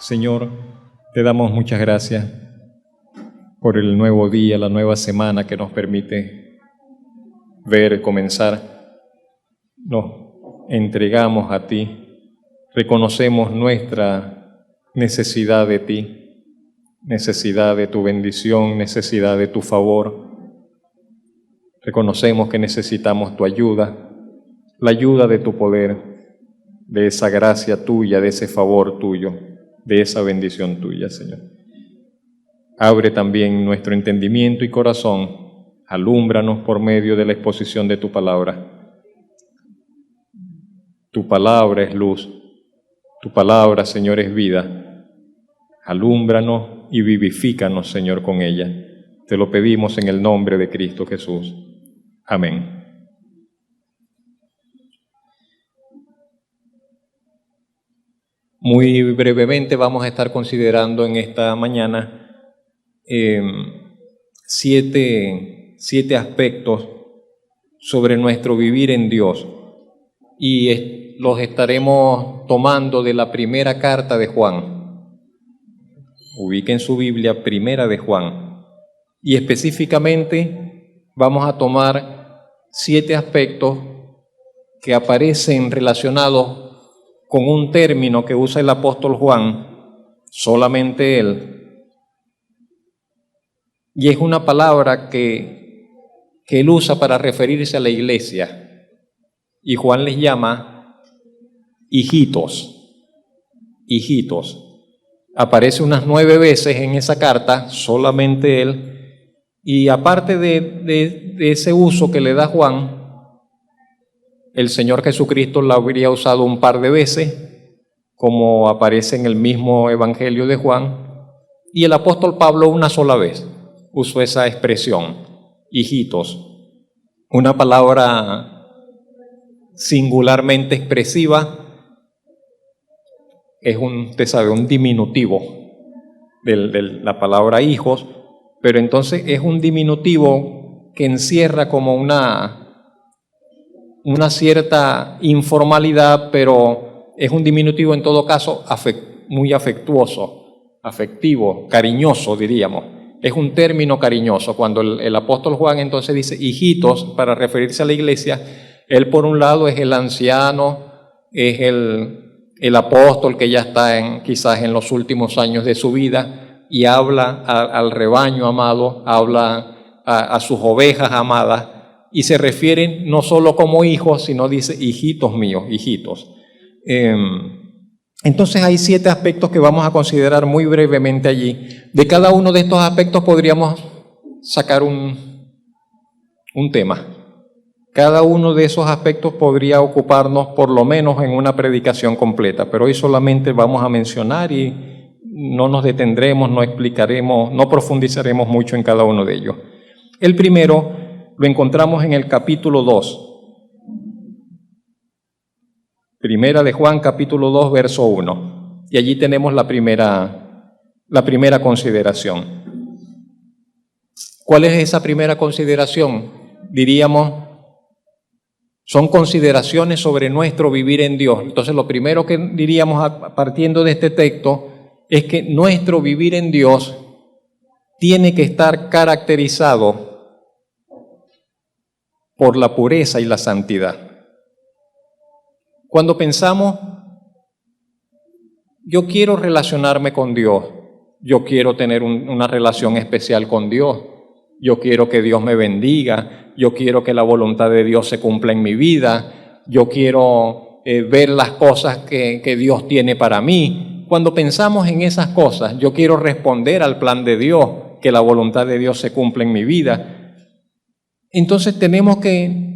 Señor, te damos muchas gracias por el nuevo día, la nueva semana que nos permite ver, comenzar. Nos entregamos a ti, reconocemos nuestra necesidad de ti, necesidad de tu bendición, necesidad de tu favor. Reconocemos que necesitamos tu ayuda, la ayuda de tu poder, de esa gracia tuya, de ese favor tuyo, de esa bendición tuya, Señor. Abre también nuestro entendimiento y corazón, alúmbranos por medio de la exposición de tu palabra. Tu palabra es luz, tu palabra, Señor, es vida. Alúmbranos y vivifícanos, Señor, con ella. Te lo pedimos en el nombre de Cristo Jesús. Amén. Muy brevemente vamos a estar considerando en esta mañana siete aspectos sobre nuestro vivir en Dios, y los estaremos tomando de la primera carta de Juan. Ubiquen su Biblia, primera de Juan, y específicamente vamos a tomar 7 aspectos que aparecen relacionados con un término que usa el apóstol Juan, solamente él, y es una palabra que él usa para referirse a la iglesia, y Juan les llama hijitos. Hijitos. Aparece unas 9 veces en esa carta, solamente él, y aparte de ese uso que le da Juan, el Señor Jesucristo la habría usado un par de veces, como aparece en el mismo Evangelio de Juan, y el apóstol Pablo una sola vez usó esa expresión, hijitos, una palabra singularmente expresiva. Es un diminutivo de la palabra hijos, pero entonces es un diminutivo que encierra como una cierta informalidad, pero es un diminutivo en todo caso muy afectuoso, afectivo, cariñoso, diríamos. Es un término cariñoso. Cuando el apóstol Juan entonces dice hijitos para referirse a la iglesia, él por un lado es el anciano, es el apóstol que ya está quizás en los últimos años de su vida, y habla al rebaño amado, habla a sus ovejas amadas, y se refieren no solo como hijos, sino dice hijitos míos, hijitos. Entonces hay 7 aspectos que vamos a considerar muy brevemente allí. De cada uno de estos aspectos podríamos sacar un tema. Cada uno de esos aspectos podría ocuparnos por lo menos en una predicación completa, pero hoy solamente vamos a mencionar y no nos detendremos, no explicaremos, no profundizaremos mucho en cada uno de ellos. El primero lo encontramos en el capítulo 2. Primera de Juan, capítulo 2, verso 1. Y allí tenemos la primera consideración. ¿Cuál es esa primera consideración? Diríamos, son consideraciones sobre nuestro vivir en Dios. Entonces, lo primero que diríamos partiendo de este texto es que nuestro vivir en Dios tiene que estar caracterizado por la pureza y la santidad. Cuando pensamos, yo quiero relacionarme con Dios, yo quiero tener una relación especial con Dios, yo quiero que Dios me bendiga, yo quiero que la voluntad de Dios se cumpla en mi vida, yo quiero ver las cosas que Dios tiene para mí. Cuando pensamos en esas cosas, yo quiero responder al plan de Dios, que la voluntad de Dios se cumpla en mi vida. Entonces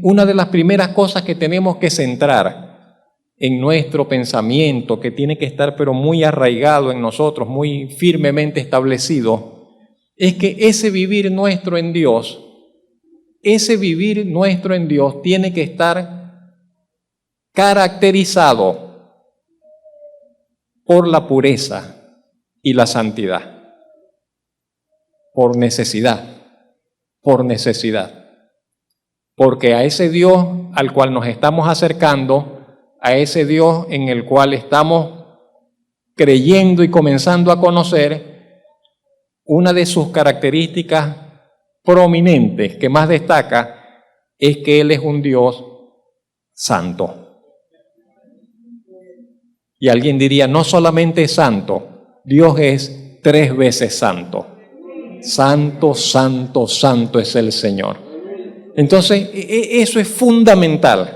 una de las primeras cosas que tenemos que centrar en nuestro pensamiento, que tiene que estar pero muy arraigado en nosotros, muy firmemente establecido, es que ese vivir nuestro en Dios tiene que estar caracterizado por la pureza y la santidad, por necesidad. Porque a ese Dios al cual nos estamos acercando, a ese Dios en el cual estamos creyendo y comenzando a conocer, una de sus características prominentes que más destaca es que Él es un Dios santo. Y alguien diría, no solamente es santo, Dios es 3 veces santo. Santo, santo, santo es el Señor. Entonces, eso es fundamental,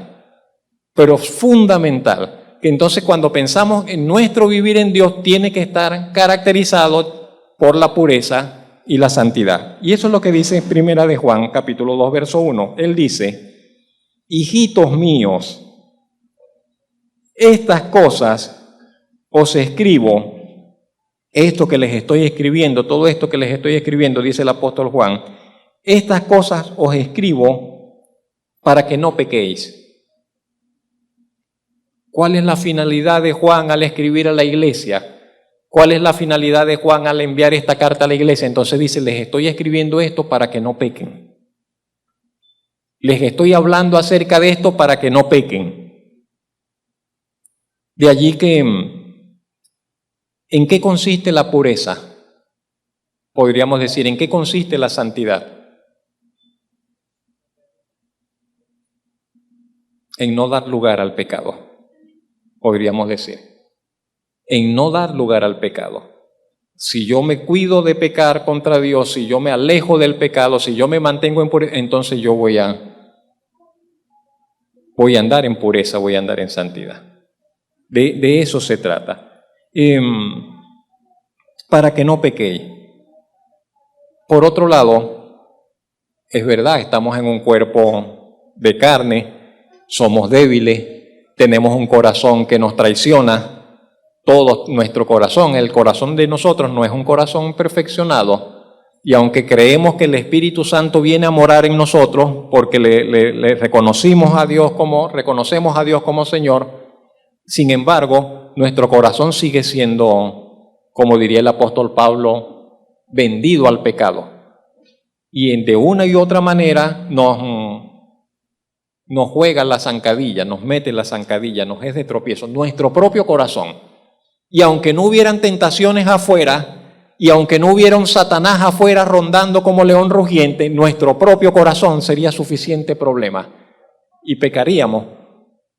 pero fundamental, que entonces cuando pensamos en nuestro vivir en Dios, tiene que estar caracterizado por la pureza y la santidad. Y eso es lo que dice Primera de Juan, capítulo 2, verso 1. Él dice, hijitos míos, estas cosas os escribo, esto que les estoy escribiendo, todo esto que les estoy escribiendo, dice el apóstol Juan, estas cosas os escribo para que no pequéis. ¿Cuál es la finalidad de Juan al escribir a la iglesia? ¿Cuál es la finalidad de Juan al enviar esta carta a la iglesia? Entonces dice, les estoy escribiendo esto para que no pequen. Les estoy hablando acerca de esto para que no pequen. De allí que, ¿en qué consiste la pureza? Podríamos decir, ¿en qué consiste la santidad? En no dar lugar al pecado, podríamos decir. En no dar lugar al pecado. Si yo me cuido de pecar contra Dios, si yo me alejo del pecado, si yo me mantengo en pureza, entonces yo voy a andar en pureza, voy a andar en santidad. De eso se trata. Para que no pequéis. Por otro lado, es verdad, estamos en un cuerpo de carne, somos débiles, tenemos un corazón que nos traiciona. Todo nuestro corazón, el corazón de nosotros no es un corazón perfeccionado, y aunque creemos que el Espíritu Santo viene a morar en nosotros porque le reconocemos a Dios como Señor, sin embargo, nuestro corazón sigue siendo, como diría el apóstol Pablo, vendido al pecado, y de una y otra manera nos juega la zancadilla, nos mete la zancadilla, nos es de tropiezo, nuestro propio corazón. Y aunque no hubieran tentaciones afuera, y aunque no hubiera un Satanás afuera rondando como león rugiente, nuestro propio corazón sería suficiente problema. Y pecaríamos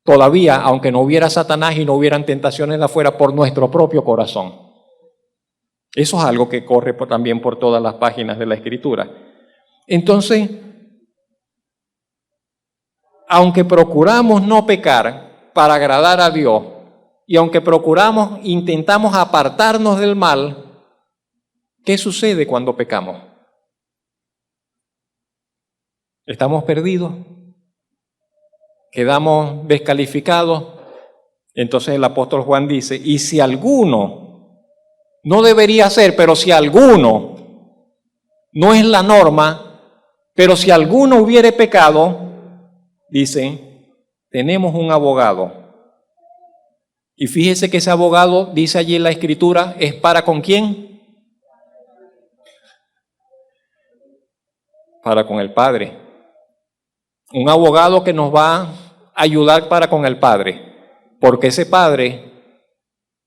todavía, aunque no hubiera Satanás y no hubieran tentaciones de afuera, por nuestro propio corazón. Eso es algo que corre también por todas las páginas de la Escritura. Entonces, aunque procuramos no pecar para agradar a Dios, y aunque intentamos apartarnos del mal, ¿qué sucede cuando pecamos? ¿Estamos perdidos? ¿Quedamos descalificados? Entonces el apóstol Juan dice, y si alguno, no debería ser, pero si alguno, no es la norma, pero si alguno hubiere pecado, dice, tenemos un abogado. Y fíjese que ese abogado, dice allí en la Escritura, ¿es para con quién? Para con el Padre. Un abogado que nos va a ayudar para con el Padre, porque ese Padre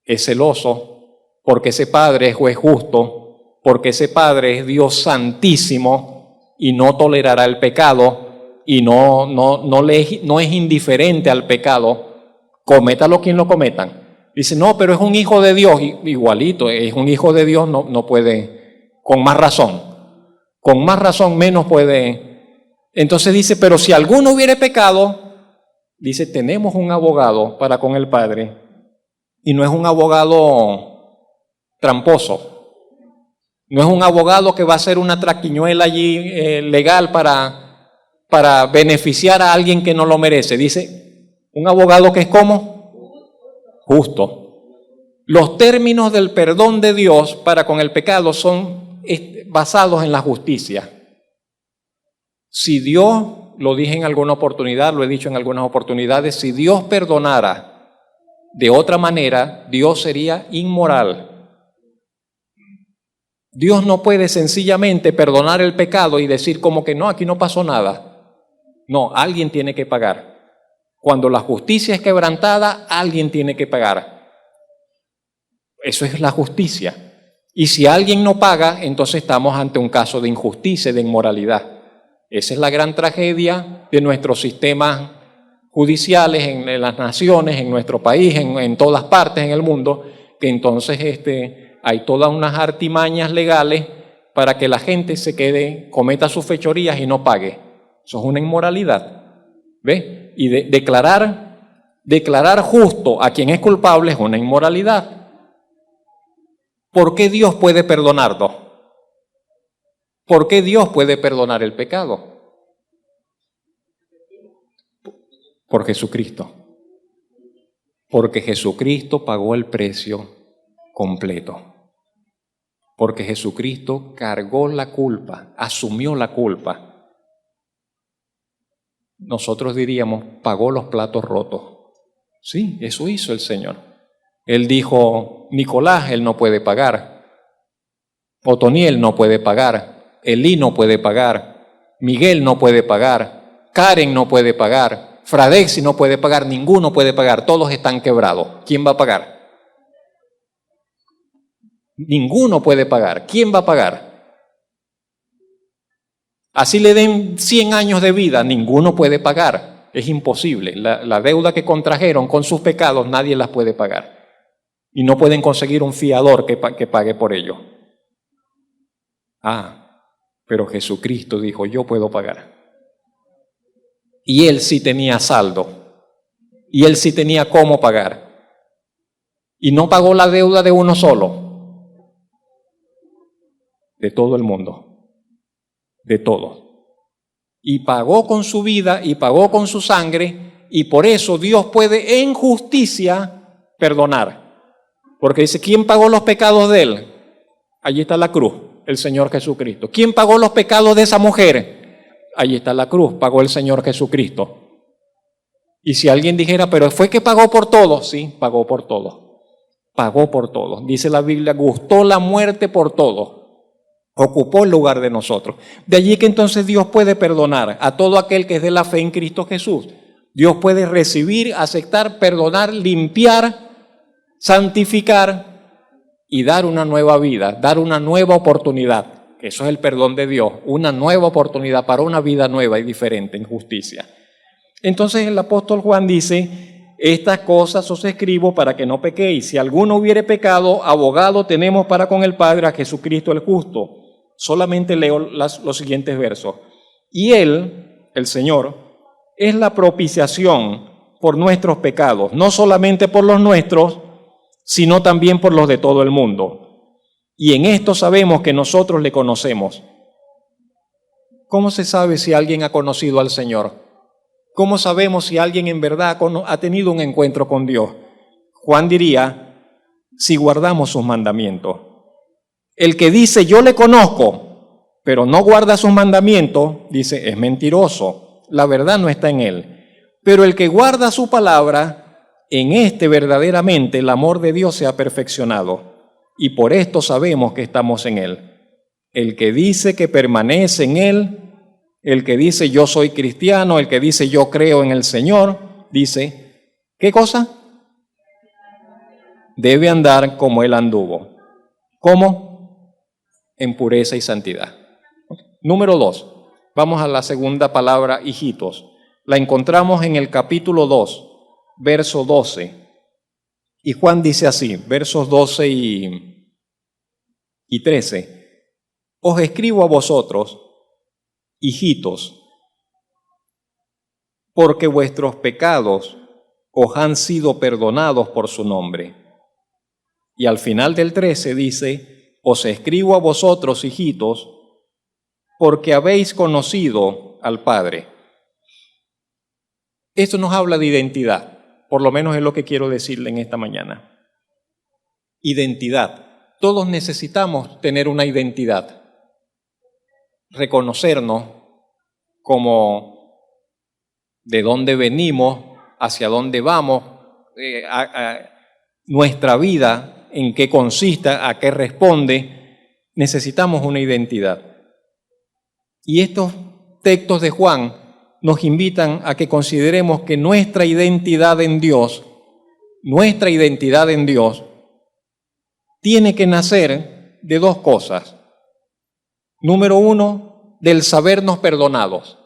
es celoso, porque ese Padre es juez justo, porque ese Padre es Dios santísimo y no tolerará el pecado y no es indiferente al pecado. Cométalo quien lo cometan. Dice, no, pero es un hijo de Dios. Igualito, es un hijo de Dios, no puede, con más razón menos puede. Entonces dice, pero si alguno hubiere pecado, dice, tenemos un abogado para con el Padre, y no es un abogado tramposo, no es un abogado que va a hacer una traquiñuela allí legal para beneficiar a alguien que no lo merece. Dice, un abogado que es ¿cómo? Justo. Los términos del perdón de Dios para con el pecado son basados en la justicia. Si Dios, lo dije en alguna oportunidad, lo he dicho en algunas oportunidades, si Dios perdonara de otra manera, Dios sería inmoral. Dios no puede sencillamente perdonar el pecado y decir como que no, aquí no pasó nada. No, alguien tiene que pagar. Cuando la justicia es quebrantada, alguien tiene que pagar. Eso es la justicia. Y si alguien no paga, entonces estamos ante un caso de injusticia, de inmoralidad. Esa es la gran tragedia de nuestros sistemas judiciales en las naciones, en nuestro país, en todas partes en el mundo, que entonces hay todas unas artimañas legales para que la gente se quede, cometa sus fechorías y no pague. Eso es una inmoralidad. ¿Ve? Y declarar justo a quien es culpable es una inmoralidad. ¿Por qué Dios puede perdonarnos? ¿Por qué Dios puede perdonar el pecado? Por Jesucristo. Porque Jesucristo pagó el precio completo. Porque Jesucristo cargó la culpa, asumió la culpa. Nosotros diríamos, pagó los platos rotos. Sí, eso hizo el Señor. Él dijo, Nicolás, él no puede pagar. Otoniel no puede pagar. Elí no puede pagar. Miguel no puede pagar. Karen no puede pagar. Fradexi no puede pagar. Ninguno puede pagar. Todos están quebrados. ¿Quién va a pagar? Ninguno puede pagar. ¿Quién va a pagar? Así le den 100 años de vida, ninguno puede pagar. Es imposible. La deuda que contrajeron con sus pecados nadie las puede pagar. Y no pueden conseguir un fiador que pague por ello. Pero Jesucristo dijo, yo puedo pagar. Y Él sí tenía saldo. Y Él sí tenía cómo pagar. Y no pagó la deuda de uno solo. De todo el mundo. De todo. Y pagó con su vida y pagó con su sangre. Y por eso Dios puede en justicia perdonar. Porque dice, ¿quién pagó los pecados de él? Allí está la cruz, el Señor Jesucristo. ¿Quién pagó los pecados de esa mujer? Allí está la cruz, pagó el Señor Jesucristo. Y si alguien dijera, pero fue que pagó por todo, sí, pagó por todo. Pagó por todo. Dice la Biblia, gustó la muerte por todo. Ocupó el lugar de nosotros. De allí que entonces Dios puede perdonar a todo aquel que es de la fe en Cristo Jesús. Dios puede recibir, aceptar, perdonar, limpiar, santificar y dar una nueva vida, dar una nueva oportunidad. Eso es el perdón de Dios, una nueva oportunidad para una vida nueva y diferente en justicia. Entonces el apóstol Juan dice, estas cosas os escribo para que no pequéis. Si alguno hubiere pecado, abogado tenemos para con el Padre a Jesucristo el justo. Solamente leo los siguientes versos. Y Él, el Señor, es la propiciación por nuestros pecados, no solamente por los nuestros, sino también por los de todo el mundo. Y en esto sabemos que nosotros le conocemos. ¿Cómo se sabe si alguien ha conocido al Señor? ¿Cómo sabemos si alguien en verdad ha tenido un encuentro con Dios? Juan diría, si guardamos sus mandamientos. El que dice, yo le conozco, pero no guarda sus mandamientos, dice, es mentiroso. La verdad no está en él. Pero el que guarda su palabra, en este verdaderamente el amor de Dios se ha perfeccionado, y por esto sabemos que estamos en Él. El que dice que permanece en Él, el que dice yo soy cristiano, el que dice yo creo en el Señor, dice, ¿qué cosa? Debe andar como Él anduvo. ¿Cómo? En pureza y santidad. Número 2. Vamos a la segunda palabra, hijitos. La encontramos en el capítulo 2. Verso 12, y Juan dice así, versos 12 y 13, os escribo a vosotros, hijitos, porque vuestros pecados os han sido perdonados por su nombre. Y al final del 13 dice, os escribo a vosotros, hijitos, porque habéis conocido al Padre. Esto nos habla de identidad. Por lo menos es lo que quiero decirle en esta mañana. Identidad. Todos necesitamos tener una identidad. Reconocernos como de dónde venimos, hacia dónde vamos, nuestra vida, en qué consiste, a qué responde. Necesitamos una identidad. Y estos textos de Juan nos invitan a que consideremos que nuestra identidad en Dios tiene que nacer de dos cosas. Número uno, del sabernos perdonados.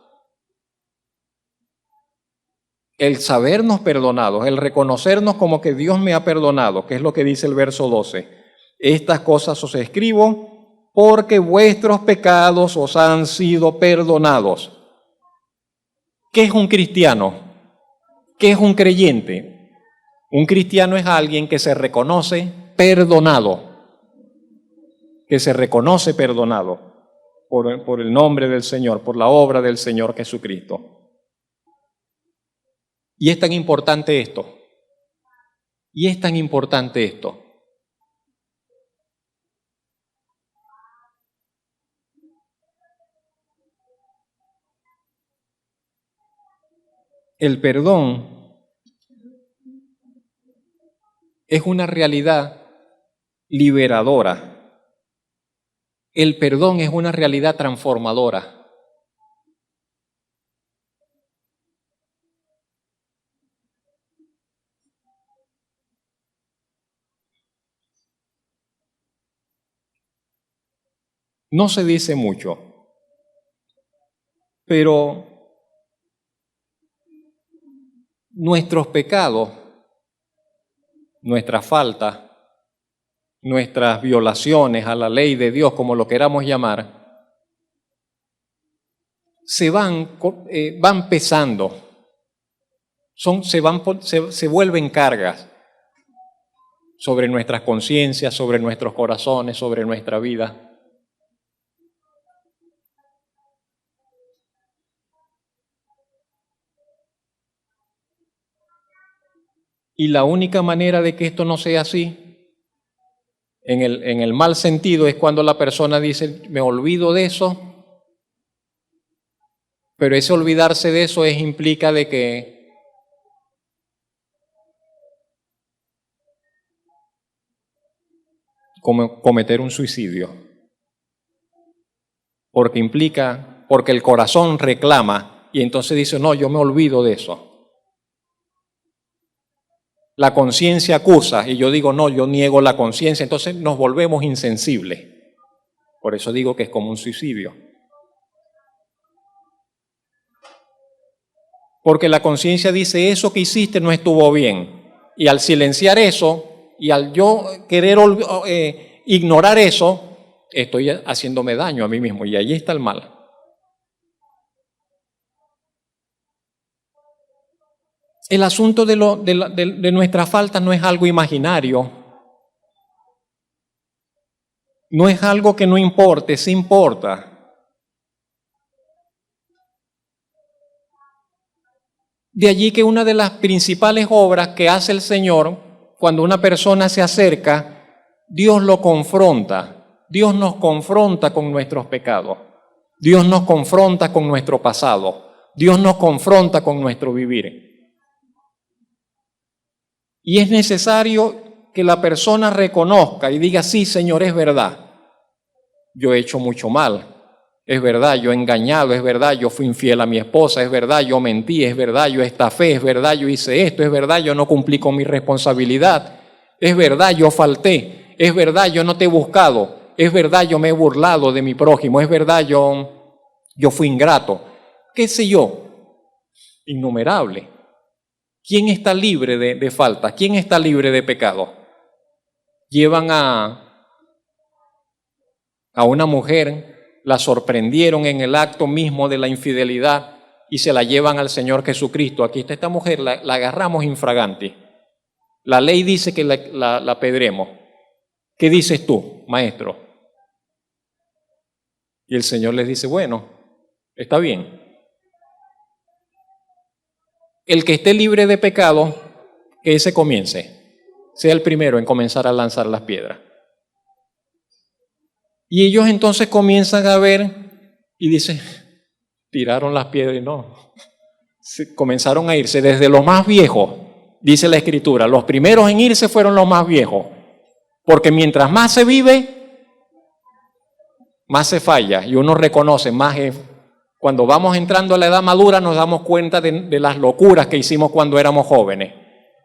El sabernos perdonados, el reconocernos como que Dios me ha perdonado, que es lo que dice el verso 12. Estas cosas os escribo porque vuestros pecados os han sido perdonados. ¿Qué es un cristiano? ¿Qué es un creyente? Un cristiano es alguien que se reconoce perdonado, que se reconoce perdonado por el nombre del Señor, por la obra del Señor Jesucristo. Y es tan importante esto, El perdón es una realidad liberadora. El perdón es una realidad transformadora. No se dice mucho, pero nuestros pecados, nuestras faltas, nuestras violaciones a la ley de Dios, como lo queramos llamar, van pesando, se vuelven cargas sobre nuestras conciencias, sobre nuestros corazones, sobre nuestra vida. Y la única manera de que esto no sea así, en el mal sentido, es cuando la persona dice, me olvido de eso, pero ese olvidarse de eso implica de que cometer un suicidio, porque el corazón reclama y entonces dice, no, yo me olvido de eso. La conciencia acusa y yo digo, no, yo niego la conciencia, entonces nos volvemos insensibles. Por eso digo que es como un suicidio. Porque la conciencia dice, eso que hiciste no estuvo bien. Y al silenciar eso, y al yo querer ignorar eso, estoy haciéndome daño a mí mismo, y allí está el mal. El asunto de nuestra falta no es algo imaginario, no es algo que no importe, sí importa. De allí que una de las principales obras que hace el Señor, cuando una persona se acerca, Dios lo confronta, Dios nos confronta con nuestros pecados, Dios nos confronta con nuestro pasado, Dios nos confronta con nuestro vivir. Y es necesario que la persona reconozca y diga, sí, Señor, es verdad, yo he hecho mucho mal, es verdad, yo he engañado, es verdad, yo fui infiel a mi esposa, es verdad, yo mentí, es verdad, yo estafé, es verdad, yo hice esto, es verdad, yo no cumplí con mi responsabilidad, es verdad, yo falté, es verdad, yo no te he buscado, es verdad, yo me he burlado de mi prójimo, es verdad, yo fui ingrato, qué sé yo, innumerable. ¿Quién está libre de falta? ¿Quién está libre de pecado? Llevan a una mujer, la sorprendieron en el acto mismo de la infidelidad y se la llevan al Señor Jesucristo. Aquí está esta mujer, la agarramos infraganti. La ley dice que la apedremos. ¿Qué dices tú, maestro? Y el Señor les dice, bueno, está bien. El que esté libre de pecado, que ese comience, sea el primero en comenzar a lanzar las piedras. Y ellos entonces comienzan a ver y dicen, tiraron las piedras y no, comenzaron a irse desde los más viejos, dice la Escritura, los primeros en irse fueron los más viejos, porque mientras más se vive, más se falla y uno reconoce, más es. Cuando vamos entrando a la edad madura nos damos cuenta de las locuras que hicimos cuando éramos jóvenes.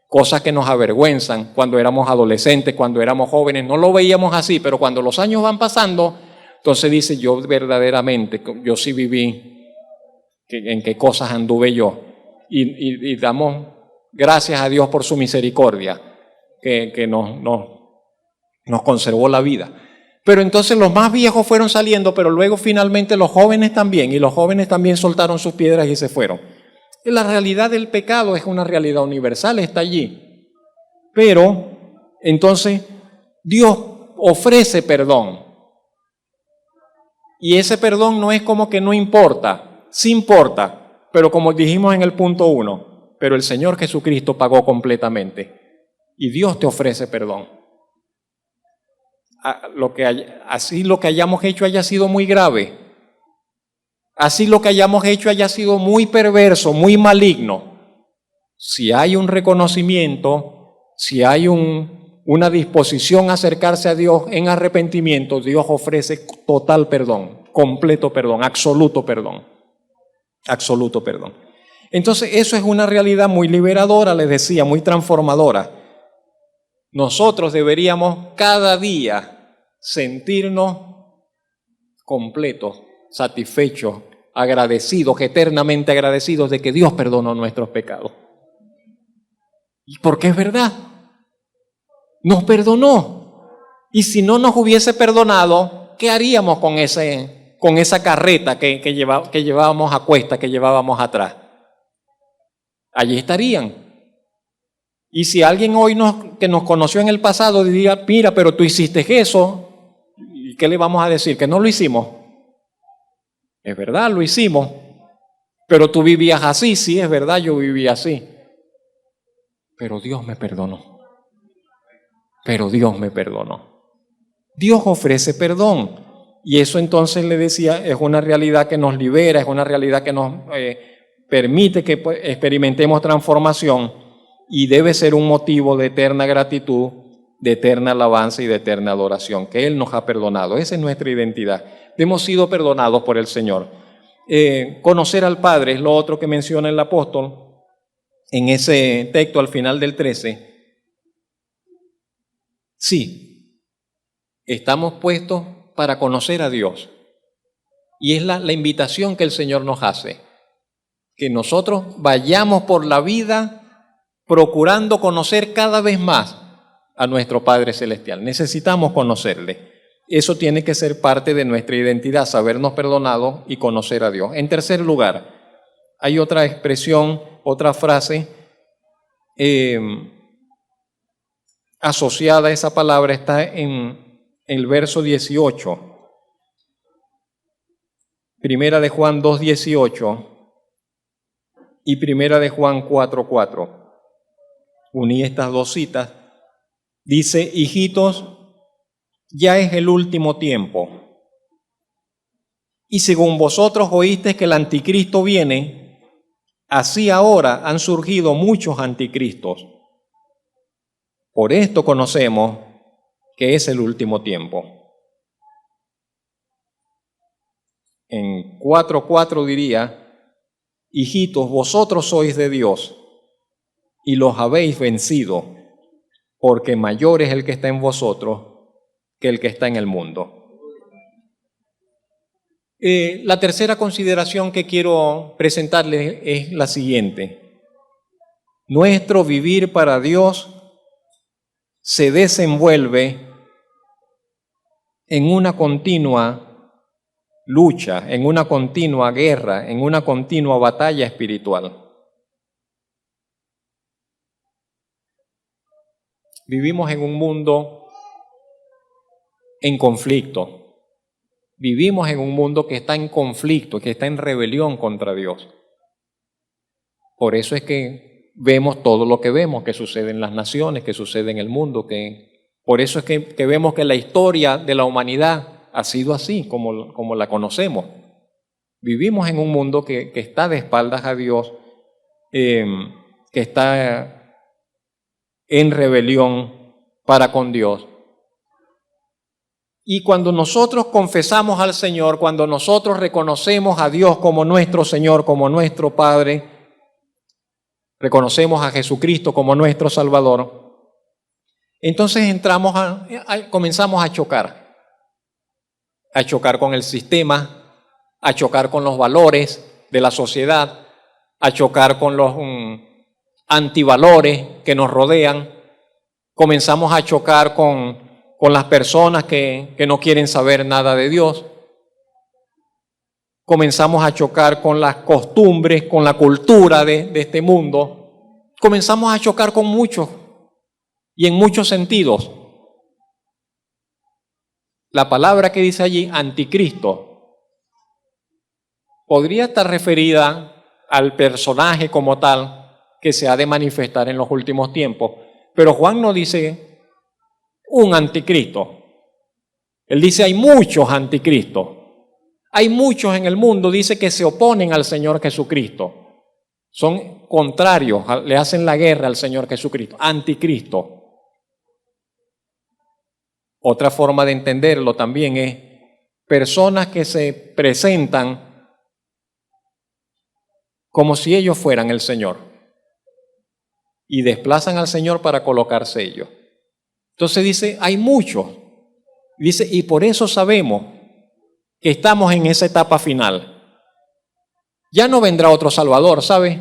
cosas que nos avergüenzan cuando éramos adolescentes, cuando éramos jóvenes. No lo veíamos así, pero cuando los años van pasando, entonces dice, yo verdaderamente, yo sí viví, en qué cosas anduve yo. Y damos gracias a Dios por su misericordia, que nos conservó la vida. Pero entonces los más viejos fueron saliendo, pero luego finalmente los jóvenes también, y los jóvenes también soltaron sus piedras y se fueron. Y la realidad del pecado es una realidad universal, está allí. Pero entonces Dios ofrece perdón. Y ese perdón no es como que no importa, sí importa, pero como dijimos en el punto 1, pero el Señor Jesucristo pagó completamente. Y Dios te ofrece perdón. Así lo que hayamos hecho haya sido muy grave, así lo que hayamos hecho haya sido muy perverso, muy maligno, si hay un reconocimiento, si hay una disposición a acercarse a Dios en arrepentimiento, Dios ofrece total perdón, completo perdón, absoluto perdón, absoluto perdón. Entonces eso es una realidad muy liberadora, les decía, muy transformadora. Nosotros deberíamos cada día sentirnos completos, satisfechos, agradecidos, eternamente agradecidos de que Dios perdonó nuestros pecados. Y porque es verdad, nos perdonó. Y si no nos hubiese perdonado, ¿qué haríamos con esa carreta que llevábamos a cuesta, que llevábamos atrás? Allí estarían. Y si alguien hoy que nos conoció en el pasado diría, mira, pero tú hiciste eso, ¿y qué le vamos a decir? Que no lo hicimos. Es verdad, lo hicimos, pero tú vivías así, sí, es verdad, yo vivía así. Pero Dios me perdonó. Pero Dios me perdonó. Dios ofrece perdón. Y eso entonces le decía, es una realidad que nos libera, es una realidad que nos permite que experimentemos transformación y debe ser un motivo de eterna gratitud, de eterna alabanza y de eterna adoración, que Él nos ha perdonado. Esa es nuestra identidad. Hemos sido perdonados por el Señor. Conocer al Padre es lo otro que menciona el apóstol en ese texto al final del 13. Sí, estamos puestos para conocer a Dios. Y es la invitación que el Señor nos hace, que nosotros vayamos por la vida procurando conocer cada vez más a nuestro Padre Celestial. Necesitamos conocerle. Eso tiene que ser parte de nuestra identidad, sabernos perdonados y conocer a Dios. En tercer lugar, hay otra expresión, otra frase asociada a esa palabra, está en el verso 18. Primera de Juan 2:18 y Primera de Juan 4:4. Uní estas dos citas. Dice, hijitos, ya es el último tiempo. Y según vosotros oísteis que el anticristo viene, así ahora han surgido muchos anticristos. Por esto conocemos que es el último tiempo. En 4:4 diría, hijitos, vosotros sois de Dios y los habéis vencido, porque mayor es el que está en vosotros que el que está en el mundo. La tercera consideración que quiero presentarles es la siguiente. Nuestro vivir para Dios se desenvuelve en una continua lucha, en una continua guerra, en una continua batalla espiritual. Vivimos en un mundo en conflicto. Vivimos en un mundo que está en conflicto, que está en rebelión contra Dios. Por eso es que vemos todo lo que vemos, que sucede en las naciones, que sucede en el mundo. Por eso es que vemos que la historia de la humanidad ha sido así, como la conocemos. Vivimos en un mundo que está de espaldas a Dios, que está en rebelión para con Dios. Y cuando nosotros confesamos al Señor, cuando nosotros reconocemos a Dios como nuestro Señor, como nuestro Padre, reconocemos a Jesucristo como nuestro Salvador, entonces comenzamos a chocar con el sistema, a chocar con los valores de la sociedad, a chocar con los antivalores que nos rodean, comenzamos a chocar con las personas que no quieren saber nada de Dios, comenzamos a chocar con las costumbres, con la cultura de este mundo, comenzamos a chocar con muchos y en muchos sentidos. La palabra que dice allí, anticristo, podría estar referida al personaje como tal que se ha de manifestar en los últimos tiempos, pero Juan no dice un anticristo. Él dice hay muchos anticristos. Hay muchos en el mundo, dice, que se oponen al Señor Jesucristo. Son contrarios, le hacen la guerra al Señor Jesucristo, anticristo. Otra forma de entenderlo también es personas que se presentan como si ellos fueran el Señor y desplazan al Señor para colocarse ellos. Entonces dice, hay muchos. Dice, y por eso sabemos que estamos en esa etapa final. Ya no vendrá otro Salvador, ¿sabe?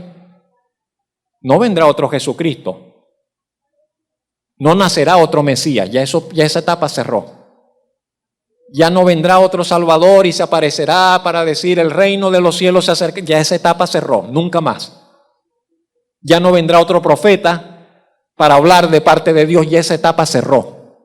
No vendrá otro Jesucristo. No nacerá otro Mesías, ya esa etapa cerró. Ya no vendrá otro Salvador y se aparecerá para decir el reino de los cielos se acerca. Ya esa etapa cerró, nunca más. Ya no vendrá otro profeta para hablar de parte de Dios, ya esa etapa cerró.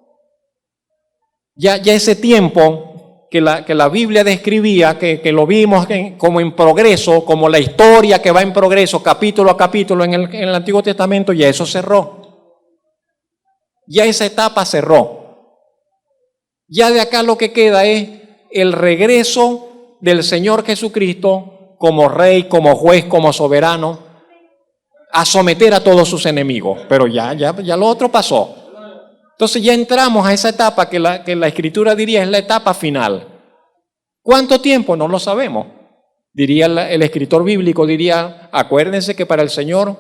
Ya ese tiempo que la Biblia describía, que lo vimos como en progreso, como la historia que va en progreso, capítulo a capítulo en el Antiguo Testamento, ya eso cerró. Ya esa etapa cerró. Ya de acá lo que queda es el regreso del Señor Jesucristo como Rey, como Juez, como Soberano, a someter a todos sus enemigos. Pero ya lo otro pasó. Entonces ya entramos a esa etapa que la Escritura diría es la etapa final. ¿Cuánto tiempo? No lo sabemos. Diría el escritor bíblico, diría, acuérdense que para el Señor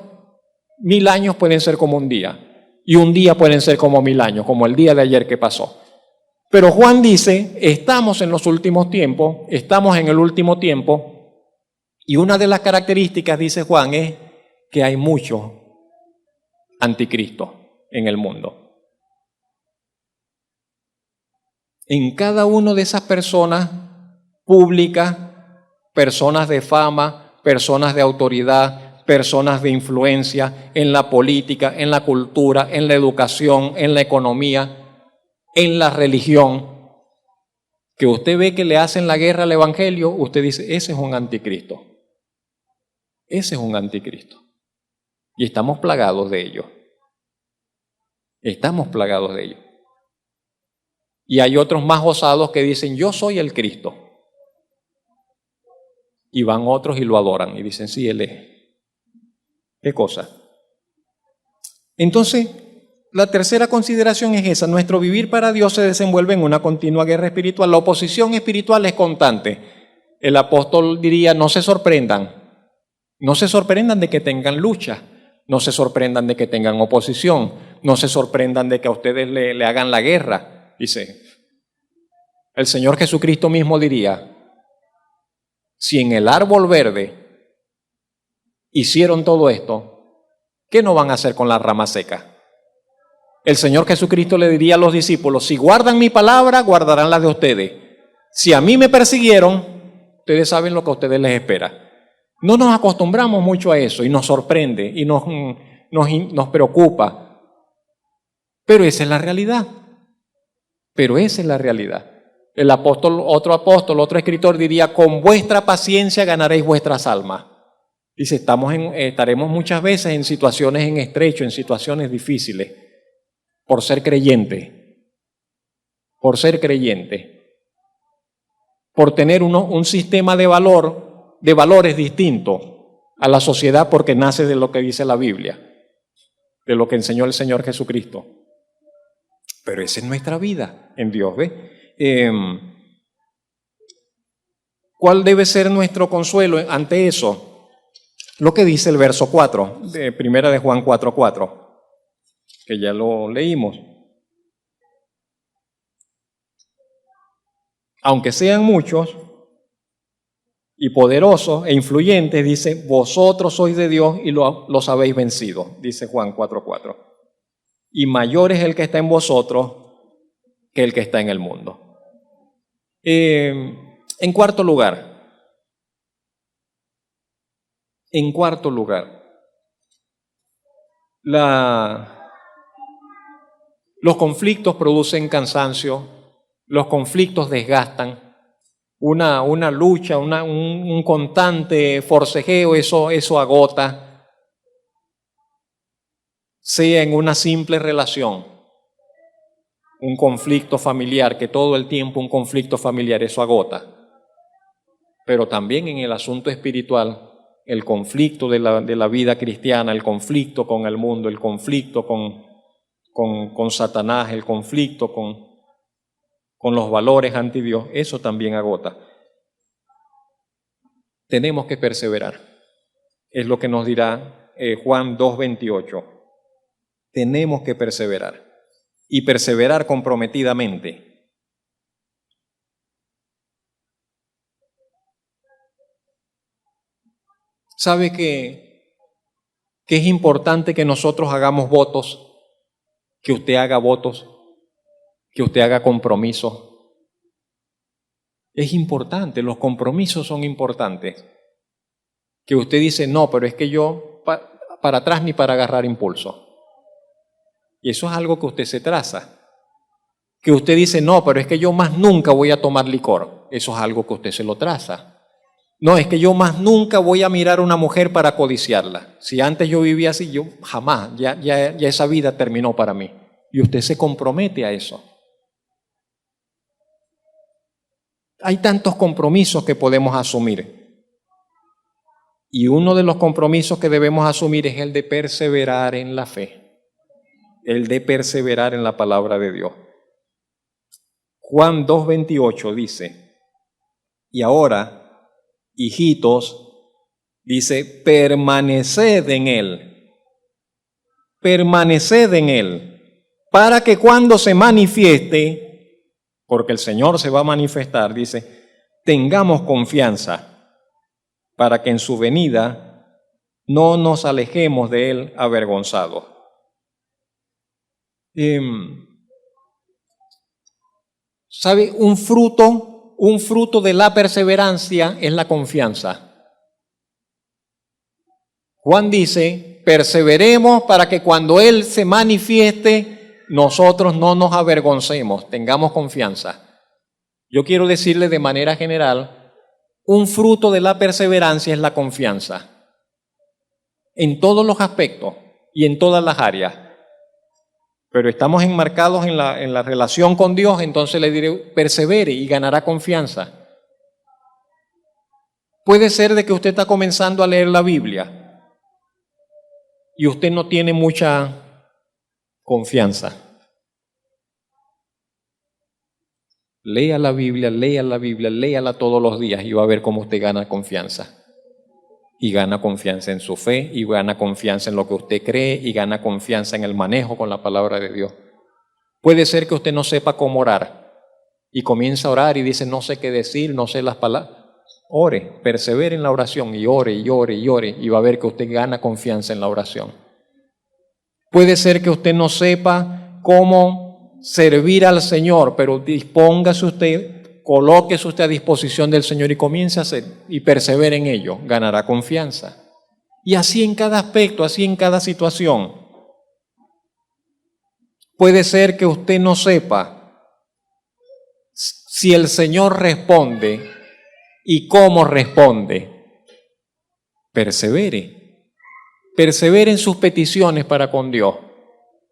1000 años pueden ser como un día. Y un día pueden ser como 1000 años, como el día de ayer que pasó. Pero Juan dice, estamos en los últimos tiempos, estamos en el último tiempo, y una de las características, dice Juan, es que hay mucho anticristo en el mundo. En cada una de esas personas públicas, personas de fama, personas de autoridad, personas de influencia en la política, en la cultura, en la educación, en la economía, en la religión, que usted ve que le hacen la guerra al Evangelio, usted dice, ese es un anticristo. Ese es un anticristo. Y estamos plagados de ello. Estamos plagados de ello. Y hay otros más osados que dicen, yo soy el Cristo. Y van otros y lo adoran y dicen, sí, Él es. ¿Qué cosa? Entonces, la tercera consideración es esa. Nuestro vivir para Dios se desenvuelve en una continua guerra espiritual. La oposición espiritual es constante. El apóstol diría, no se sorprendan. No se sorprendan de que tengan lucha. No se sorprendan de que tengan oposición. No se sorprendan de que a ustedes le hagan la guerra. Dice, el Señor Jesucristo mismo diría, si en el árbol verde hicieron todo esto, ¿qué no van a hacer con la rama seca? El Señor Jesucristo le diría a los discípulos, si guardan mi palabra, guardarán la de ustedes. Si a mí me persiguieron, ustedes saben lo que a ustedes les espera. No nos acostumbramos mucho a eso y nos sorprende y nos preocupa. Pero esa es la realidad. Pero esa es la realidad. El apóstol, otro escritor diría, con vuestra paciencia ganaréis vuestras almas. Dice, estaremos muchas veces en situaciones en estrecho, en situaciones difíciles, por ser creyente, por tener un sistema de valores distinto a la sociedad porque nace de lo que dice la Biblia, de lo que enseñó el Señor Jesucristo. Pero esa es nuestra vida en Dios, ¿ve? ¿Cuál debe ser nuestro consuelo ante eso? lo que dice el verso 4, de primera de Juan 4:4, que ya lo leímos. Aunque sean muchos y poderosos e influyentes, dice, vosotros sois de Dios y los habéis vencido, dice Juan 4:4. Y mayor es el que está en vosotros que el que está en el mundo. En cuarto lugar, los conflictos producen cansancio, los conflictos desgastan, una lucha, un constante forcejeo, eso agota, sea en una simple relación, un conflicto familiar, que todo el tiempo un conflicto familiar, eso agota, pero también en el asunto espiritual, el conflicto de la vida cristiana, el conflicto con el mundo, el conflicto con Satanás, el conflicto con los valores anti Dios, eso también agota. Tenemos que perseverar, es lo que nos dirá Juan 2:28. Tenemos que perseverar y perseverar comprometidamente. ¿Sabe que es importante que nosotros hagamos votos? Que usted haga votos, que usted haga compromisos. Es importante, los compromisos son importantes. Que usted dice, no, pero es que yo para atrás ni para agarrar impulso. Y eso es algo que usted se traza. Que usted dice, no, pero es que yo más nunca voy a tomar licor. Eso es algo que usted se lo traza. No, es que yo más nunca voy a mirar a una mujer para codiciarla. Si antes yo vivía así, yo jamás, ya esa vida terminó para mí. Y usted se compromete a eso. Hay tantos compromisos que podemos asumir. Y uno de los compromisos que debemos asumir es el de perseverar en la fe. El de perseverar en la palabra de Dios. Juan 2:28 dice, y ahora, hijitos, dice, permaneced en Él, para que cuando se manifieste, porque el Señor se va a manifestar, dice, tengamos confianza, para que en su venida no nos alejemos de Él avergonzados. ¿Sabe? Un fruto de la perseverancia es la confianza. Juan dice, perseveremos para que cuando Él se manifieste, nosotros no nos avergoncemos, tengamos confianza. Yo quiero decirle de manera general, un fruto de la perseverancia es la confianza. En todos los aspectos y en todas las áreas. Pero estamos enmarcados en la relación con Dios, entonces le diré, persevere y ganará confianza. Puede ser de que usted está comenzando a leer la Biblia y usted no tiene mucha confianza. Lea la Biblia, léala todos los días y va a ver cómo usted gana confianza. Y gana confianza en su fe, y gana confianza en lo que usted cree, y gana confianza en el manejo con la palabra de Dios. Puede ser que usted no sepa cómo orar, y comienza a orar y dice, no sé qué decir, no sé las palabras. Ore, persevere en la oración, y ore, y va a ver que usted gana confianza en la oración. Puede ser que usted no sepa cómo servir al Señor, pero dispóngase usted, colóquese usted a disposición del Señor y comience a hacer y persevere en ello, ganará confianza. Y así en cada aspecto, así en cada situación. Puede ser que usted no sepa si el Señor responde y cómo responde. Persevere en sus peticiones para con Dios.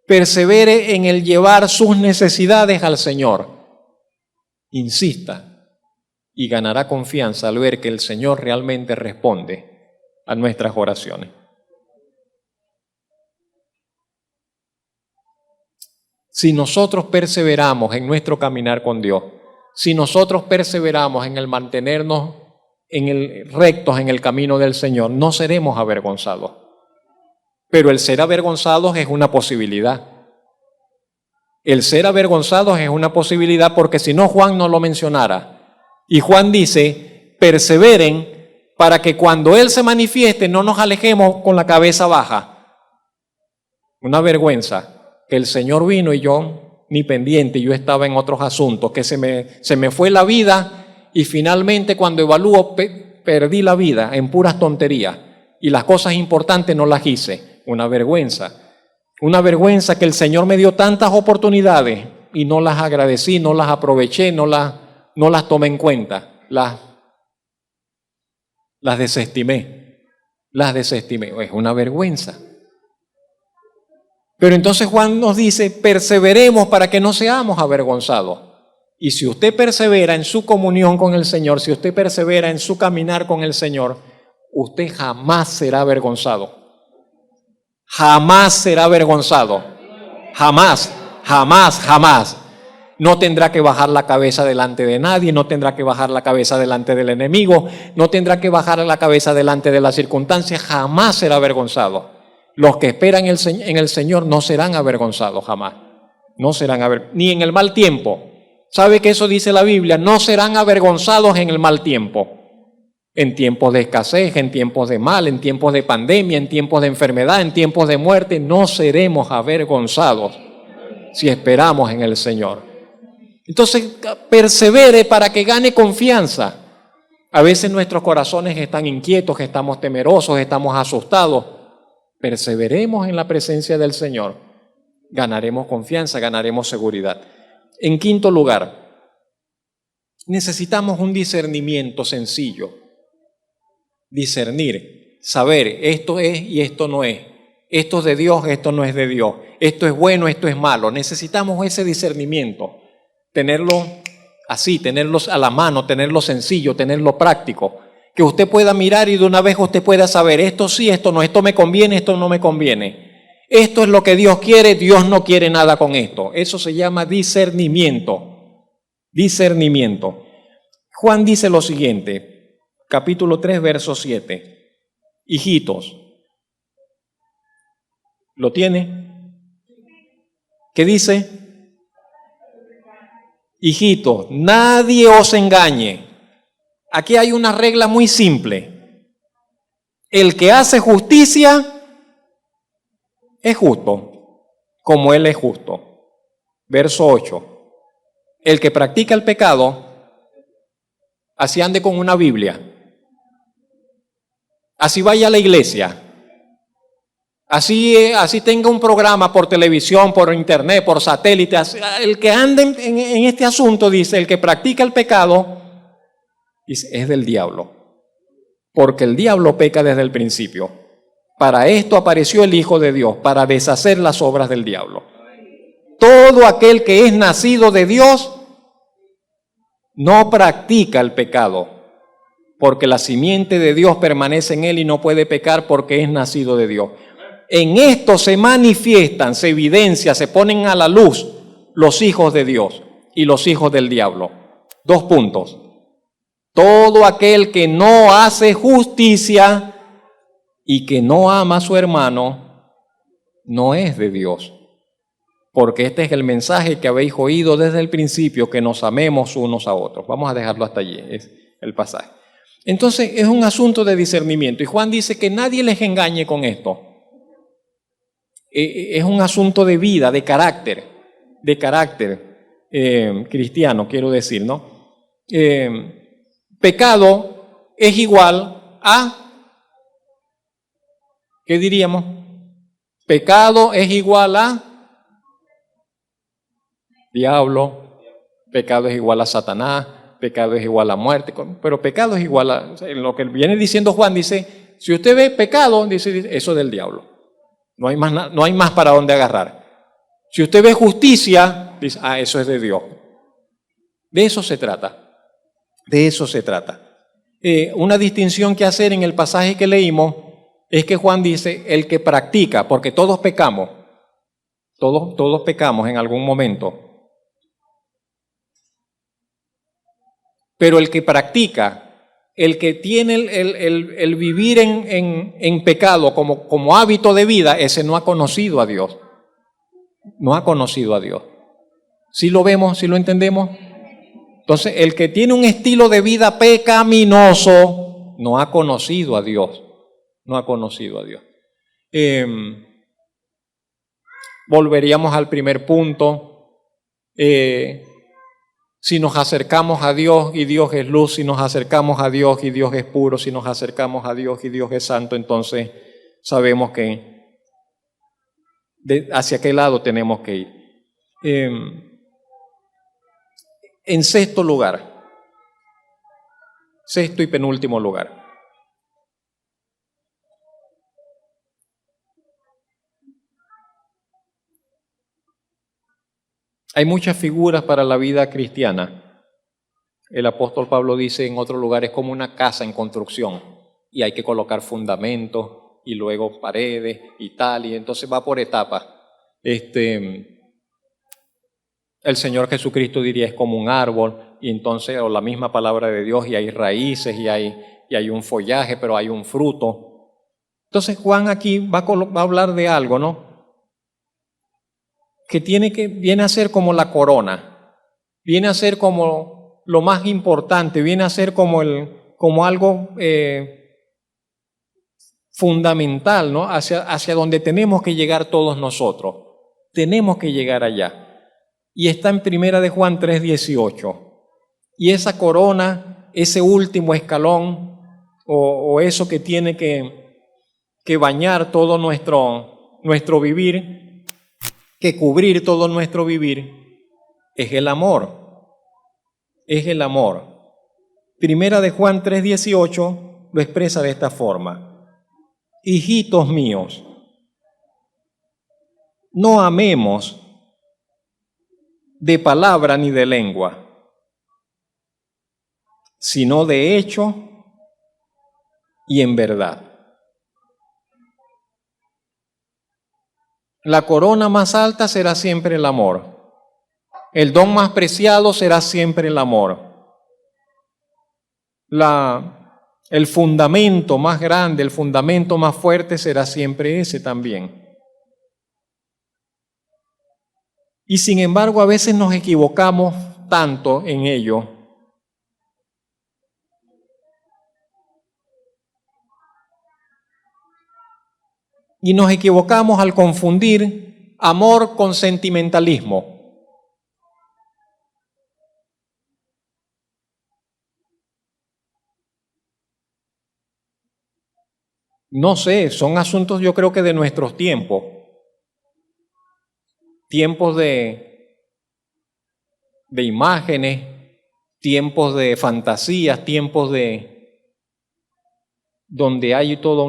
Persevere en el llevar sus necesidades al Señor. Insista y ganará confianza al ver que el Señor realmente responde a nuestras oraciones. Si nosotros perseveramos en nuestro caminar con Dios, si nosotros perseveramos en el mantenernos rectos en el camino del Señor, no seremos avergonzados. Pero el ser avergonzados es una posibilidad. El ser avergonzados es una posibilidad porque si no Juan no lo mencionara. Y Juan dice, perseveren para que cuando Él se manifieste no nos alejemos con la cabeza baja. Una vergüenza que el Señor vino y yo ni pendiente, yo estaba en otros asuntos, que se me fue la vida y finalmente cuando evalúo perdí la vida en puras tonterías y las cosas importantes no las hice. Una vergüenza que el Señor me dio tantas oportunidades y no las agradecí, no las aproveché, no las tomé en cuenta, las desestimé, es una vergüenza. Pero entonces Juan nos dice, perseveremos para que no seamos avergonzados. Y si usted persevera en su comunión con el Señor, si usted persevera en su caminar con el Señor, usted jamás será avergonzado. Jamás será avergonzado. Jamás, jamás, jamás. No tendrá que bajar la cabeza delante de nadie, no tendrá que bajar la cabeza delante del enemigo, no tendrá que bajar la cabeza delante de las circunstancias, jamás será avergonzado. Los que esperan en el Señor no serán avergonzados jamás. No serán avergonzados, ni en el mal tiempo. ¿Sabe que eso dice la Biblia? No serán avergonzados en el mal tiempo. En tiempos de escasez, en tiempos de mal, en tiempos de pandemia, en tiempos de enfermedad, en tiempos de muerte, no seremos avergonzados si esperamos en el Señor. Entonces, persevere para que gane confianza. A veces nuestros corazones están inquietos, estamos temerosos, estamos asustados. Perseveremos en la presencia del Señor. Ganaremos confianza, ganaremos seguridad. En quinto lugar, necesitamos un discernimiento sencillo. Discernir, saber, esto es y esto no es. Esto es de Dios, esto no es de Dios. Esto es bueno, esto es malo. Necesitamos ese discernimiento. Tenerlo así, tenerlo a la mano, tenerlo sencillo, tenerlo práctico. Que usted pueda mirar y de una vez usted pueda saber, esto sí, esto no, esto me conviene, esto no me conviene. Esto es lo que Dios quiere, Dios no quiere nada con esto. Eso se llama discernimiento. Discernimiento. Juan dice lo siguiente, capítulo 3, verso 7. Hijitos, ¿lo tiene? ¿Qué dice? Hijitos, nadie os engañe. Aquí hay una regla muy simple. El que hace justicia es justo, como Él es justo. Verso 8. El que practica el pecado, así ande con una Biblia, así vaya a la iglesia, así tenga un programa por televisión, por internet, por satélite. El que ande en este asunto, dice, el que practica el pecado, dice, es del diablo, porque el diablo peca desde el principio. Para esto apareció el Hijo de Dios, para deshacer las obras del diablo. Todo aquel que es nacido de Dios no practica el pecado, porque la simiente de Dios permanece en él y no puede pecar porque es nacido de Dios. En esto se manifiestan, se evidencian, se ponen a la luz los hijos de Dios y los hijos del diablo. 2 puntos. Todo aquel que no hace justicia y que no ama a su hermano, no es de Dios. Porque este es el mensaje que habéis oído desde el principio, que nos amemos unos a otros. Vamos a dejarlo hasta allí, es el pasaje. Entonces es un asunto de discernimiento. Y Juan dice que nadie les engañe con esto. Es un asunto de vida, de carácter cristiano, quiero decir, ¿no? Pecado es igual a, ¿qué diríamos? Pecado es igual a diablo, pecado es igual a Satanás, pecado es igual a muerte, pero pecado es igual a, en lo que viene diciendo Juan, dice, si usted ve pecado, dice, eso es del diablo. No hay más para dónde agarrar. Si usted ve justicia, dice, eso es de Dios. De eso se trata. De eso se trata. Una distinción que hacer en el pasaje que leímos es que Juan dice, el que practica, porque todos pecamos, todos pecamos en algún momento. Pero el que practica El que tiene el vivir en pecado como hábito de vida, ese no ha conocido a Dios. No ha conocido a Dios. ¿Sí lo vemos? ¿Sí lo entendemos? Entonces, el que tiene un estilo de vida pecaminoso no ha conocido a Dios. No ha conocido a Dios. Volveríamos al primer punto. Si nos acercamos a Dios y Dios es luz, si nos acercamos a Dios y Dios es puro, si nos acercamos a Dios y Dios es santo, entonces sabemos que hacia qué lado tenemos que ir. En sexto y penúltimo lugar. Hay muchas figuras para la vida cristiana. El apóstol Pablo dice en otro lugar, es como una casa en construcción y hay que colocar fundamentos y luego paredes y tal, y entonces va por etapas. El Señor Jesucristo diría es como un árbol, y entonces, o la misma palabra de Dios, y hay raíces y hay un follaje, pero hay un fruto. Entonces Juan aquí va a hablar de algo, ¿no? Que viene a ser como la corona, viene a ser como lo más importante, viene a ser como algo fundamental, ¿no? Hacia donde tenemos que llegar todos nosotros. Tenemos que llegar allá. Y está en Primera de Juan 3:18. Y esa corona, ese último escalón, o eso que tiene que bañar todo nuestro vivir, que cubrir todo nuestro vivir, es el amor. Es el amor. Primera de Juan 3:18 lo expresa de esta forma: hijitos míos, no amemos de palabra ni de lengua, sino de hecho y en verdad. La corona más alta será siempre el amor. El don más preciado será siempre el amor. El fundamento más grande, el fundamento más fuerte será siempre ese también. Y sin embargo, a veces nos equivocamos tanto en ello. Y nos equivocamos al confundir amor con sentimentalismo. No sé, son asuntos yo creo que de nuestros tiempos. Tiempos de imágenes, tiempos de fantasías, tiempos donde hay toda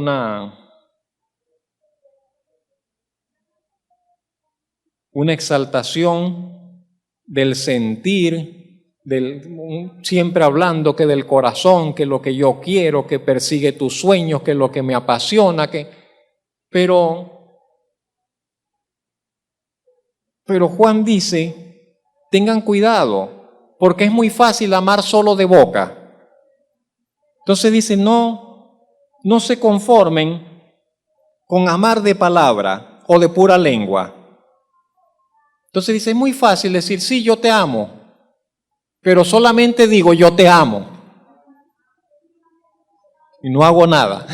una exaltación del sentir, siempre hablando que del corazón, que lo que yo quiero, que persigue tus sueños, que lo que me apasiona, pero Juan dice, tengan cuidado, porque es muy fácil amar solo de boca. Entonces dice, no se conformen con amar de palabra o de pura lengua. Entonces dice, es muy fácil decir, sí, yo te amo, pero solamente digo, yo te amo, y no hago nada.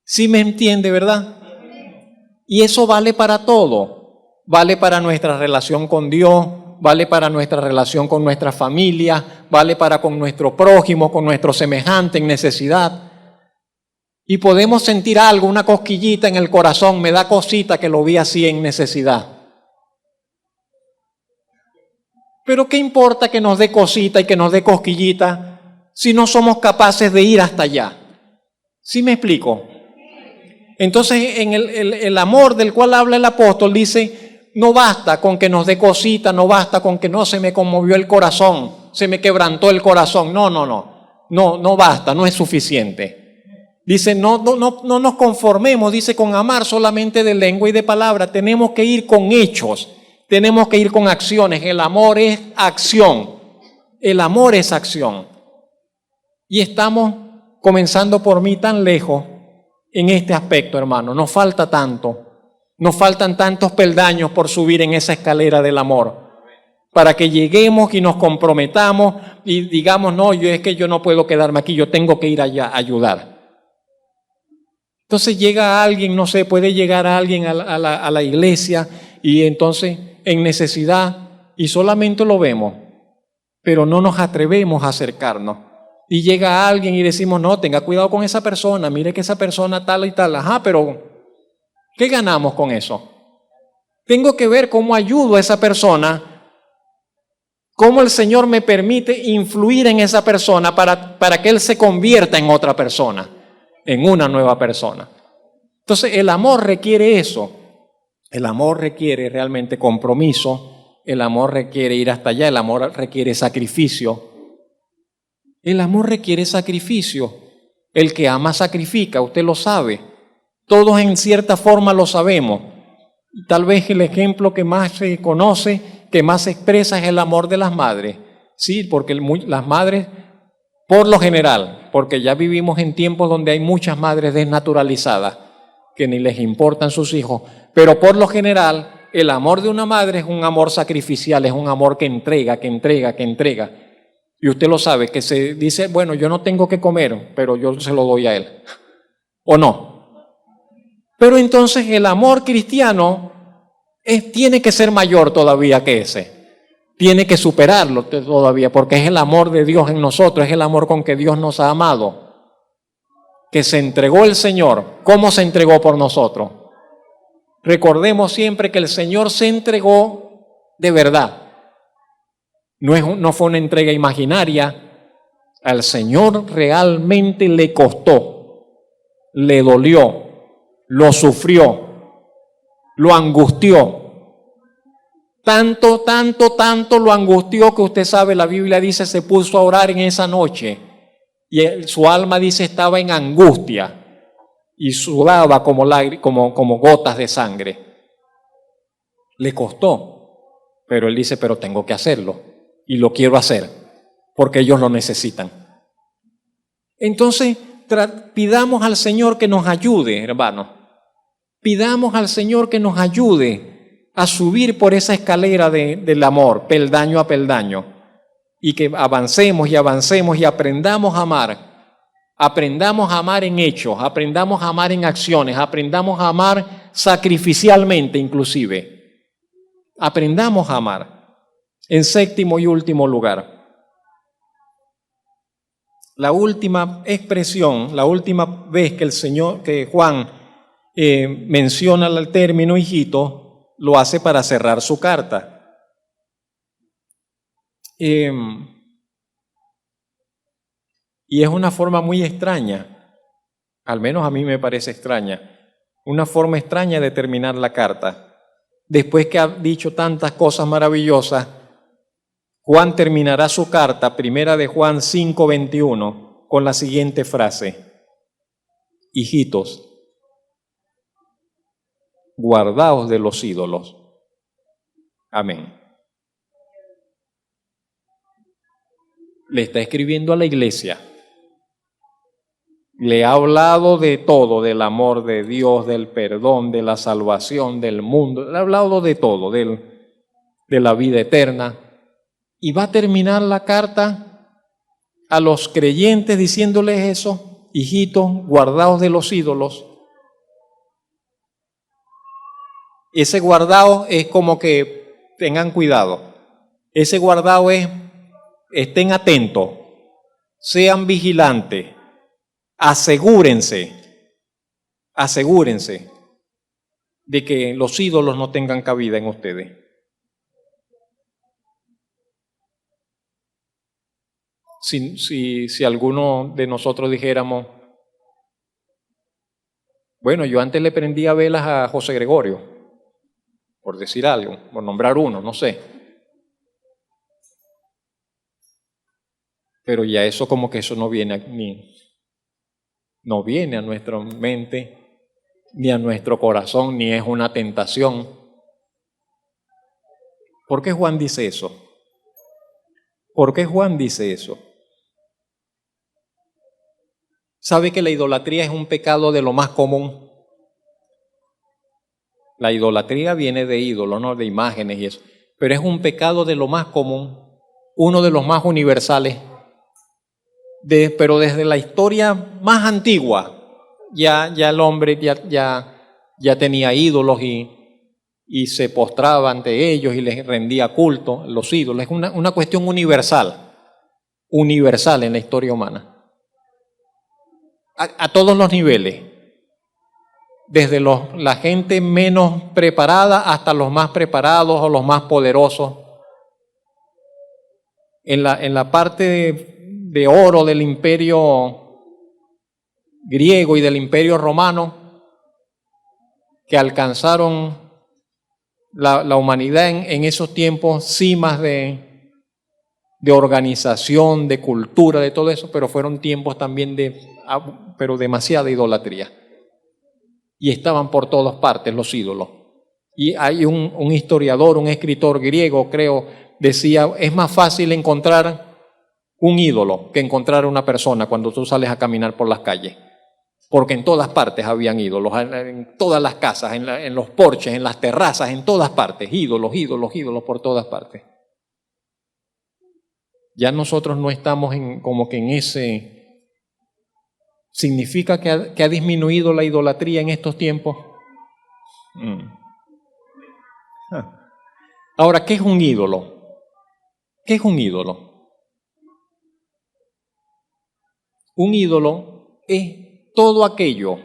¿Sí me entiende, verdad? Y eso vale para todo. Vale para nuestra relación con Dios, vale para nuestra relación con nuestra familia, vale para con nuestro prójimo, con nuestro semejante en necesidad. Y podemos sentir algo, una cosquillita en el corazón, me da cosita que lo vi así en necesidad. Pero ¿qué importa que nos dé cosita y que nos dé cosquillita si no somos capaces de ir hasta allá? ¿Sí me explico? Entonces, en el amor del cual habla el apóstol dice, no basta con que nos dé cosita, no basta con que no se me conmovió el corazón, se me quebrantó el corazón. No basta, no es suficiente. Dice, no nos conformemos, dice, con amar solamente de lengua y de palabra. Tenemos que ir con hechos, tenemos que ir con acciones. El amor es acción. El amor es acción. Y estamos comenzando por mí tan lejos en este aspecto, hermano. Nos falta tanto. Nos faltan tantos peldaños por subir en esa escalera del amor, para que lleguemos y nos comprometamos y digamos, no, es que yo no puedo quedarme aquí, yo tengo que ir allá a ayudar. Entonces llega alguien, no sé, puede llegar alguien a la iglesia y entonces en necesidad y solamente lo vemos, pero no nos atrevemos a acercarnos. Y llega alguien y decimos, no, tenga cuidado con esa persona, mire que esa persona tal y tal. Ajá, pero ¿qué ganamos con eso? Tengo que ver cómo ayudo a esa persona, cómo el Señor me permite influir en esa persona para que Él se convierta en otra persona, en una nueva persona. Entonces el amor requiere eso. El amor requiere realmente compromiso, el amor requiere ir hasta allá, el amor requiere sacrificio. El amor requiere sacrificio. El que ama sacrifica, usted lo sabe. Todos en cierta forma lo sabemos. Tal vez el ejemplo que más se conoce, que más se expresa es el amor de las madres. Sí, porque las madres, por lo general, porque ya vivimos en tiempos donde hay muchas madres desnaturalizadas, que ni les importan sus hijos, pero por lo general el amor de una madre es un amor sacrificial, es un amor que entrega, que entrega, que entrega. Y usted lo sabe, que se dice, bueno, yo no tengo que comer, pero yo se lo doy a él. ¿O no? Pero entonces el amor cristiano tiene que ser mayor todavía que ese. Tiene que superarlo todavía, porque es el amor de Dios en nosotros, es el amor con que Dios nos ha amado. Que se entregó el Señor. ¿Cómo se entregó por nosotros? Recordemos siempre que el Señor se entregó de verdad. No fue una entrega imaginaria. Al Señor realmente le costó, le dolió, lo sufrió, lo angustió. Tanto, tanto, tanto lo angustió que usted sabe, la Biblia dice, se puso a orar en esa noche. Y su alma, dice, estaba en angustia y sudaba como gotas de sangre. Le costó, pero él dice, pero tengo que hacerlo y lo quiero hacer porque ellos lo necesitan. Entonces, pidamos al Señor que nos ayude, hermanos. Pidamos al Señor que nos ayude a subir por esa escalera del amor, peldaño a peldaño. Y que avancemos y avancemos y aprendamos a amar. Aprendamos a amar en hechos, aprendamos a amar en acciones, aprendamos a amar sacrificialmente inclusive. Aprendamos a amar. En séptimo y último lugar, la última expresión, la última vez que Juan menciona el término hijito, lo hace para cerrar su carta. Y es una forma muy extraña, al menos a mí me parece extraña, una forma extraña de terminar la carta. Después que ha dicho tantas cosas maravillosas, Juan terminará su carta, primera de Juan 5:21, con la siguiente frase: hijitos, guardaos de los ídolos. Amén. Le está escribiendo a la iglesia. Le ha hablado de todo, del amor de Dios, del perdón, de la salvación, del mundo. Le ha hablado de todo, de la vida eterna. Y va a terminar la carta a los creyentes diciéndoles eso: hijitos, guardaos de los ídolos. Ese guardado es como que tengan cuidado. Ese guardado es, estén atentos, sean vigilantes, asegúrense de que los ídolos no tengan cabida en ustedes. Si alguno de nosotros dijéramos, bueno, yo antes le prendía velas a José Gregorio, por decir algo, por nombrar uno, no sé. Pero ya eso como que eso no viene a nuestra mente, ni a nuestro corazón, ni es una tentación. ¿Por qué Juan dice eso? ¿Por qué Juan dice eso? ¿Sabe que la idolatría es un pecado de lo más común? La idolatría viene de ídolos, no de imágenes y eso, pero es un pecado de lo más común, uno de los más universales. Pero desde la historia más antigua, ya el hombre ya tenía ídolos y se postraba ante ellos y les rendía culto, los ídolos. Es una cuestión universal en la historia humana. A todos los niveles, desde la gente menos preparada hasta los más preparados o los más poderosos. En la parte de oro del imperio griego y del imperio romano, que alcanzaron la humanidad en esos tiempos cimas de organización, de cultura, de todo eso, pero fueron tiempos también pero demasiada idolatría. Y estaban por todas partes los ídolos. Y hay un historiador, un escritor griego, creo, decía, es más fácil encontrar un ídolo que encontrar una persona cuando tú sales a caminar por las calles. Porque en todas partes habían ídolos, en todas las casas, en los porches, en las terrazas, en todas partes, ídolos por todas partes. Ya nosotros no estamos como que en ese... ¿Significa que ha disminuido la idolatría en estos tiempos? Ahora, ¿qué es un ídolo? ¿Qué es un ídolo? Un ídolo es todo aquello